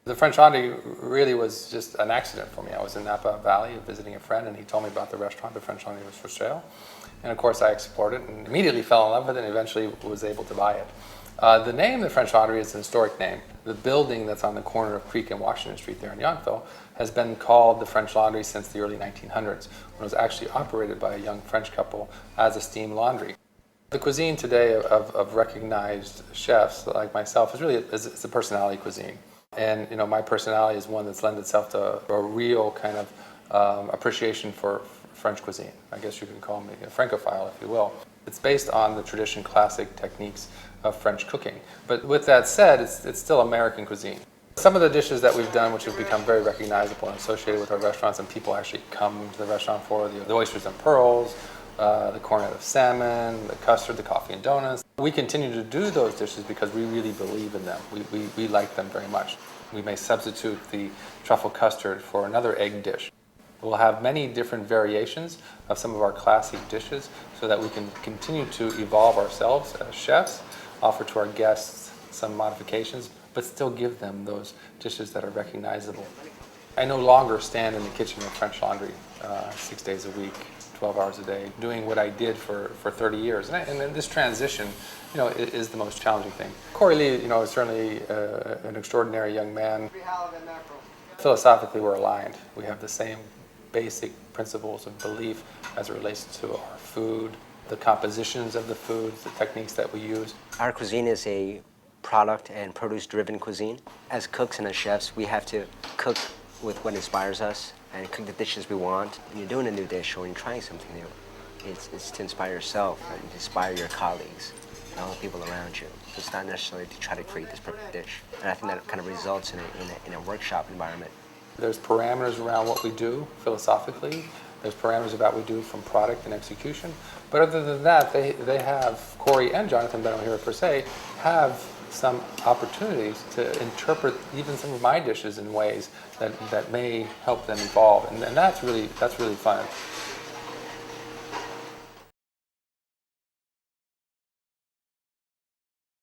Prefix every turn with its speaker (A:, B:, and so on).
A: The French Laundry really was just an accident for me. I was in Napa Valley visiting a friend, and he told me about the restaurant. The French Laundry was for sale. And of course, I explored it and immediately fell in love with it and eventually was able to buy it. The name the French Laundry is an historic name. The building that's on the corner of Creek and Washington Street there in Yountville has been called the French Laundry since the early 1900s, when it was actually operated by a young French couple as a steam laundry. The cuisine today of recognized chefs like myself is really it's a personality cuisine. And my personality is one that's lent itself to a real kind of appreciation for French cuisine. I guess you can call me a Francophile, if you will. It's based on the tradition classic techniques of French cooking. But with that said, it's still American cuisine. Some of the dishes that we've done, which have become very recognizable and associated with our restaurants, and people actually come to the restaurant for, the oysters and pearls, the cornet of salmon, the custard, the coffee and donuts. We continue to do those dishes because we really believe in them. We like them very much. We may substitute the truffle custard for another egg dish. We'll have many different variations of some of our classic dishes so that we can continue to evolve ourselves as chefs, offer to our guests some modifications, but still give them those dishes that are recognizable. I no longer stand in the kitchen of French Laundry 6 days a week, 12 hours a day, doing what I did for 30 years. And then this transition, is the most challenging thing. Corey Lee, is certainly an extraordinary young man. Philosophically, we're aligned. We have the same basic principles of belief as it relates to our food, the compositions of the foods, the techniques that we use.
B: Our cuisine is a product and produce-driven cuisine. As cooks and as chefs, we have to cook with what inspires us and cook the dishes we want. When you're doing a new dish or when you're trying something new, it's to inspire yourself and to inspire your colleagues and all the people around you. It's not necessarily to try to create this perfect dish. And I think that kind of results in a workshop environment.
A: There's parameters around what we do philosophically. There's parameters about what we do from product and execution. But other than that, they have, Corey and Jonathan, but I don't hear it per se, have some opportunities to interpret even some of my dishes in ways that may help them evolve. And that's really fun.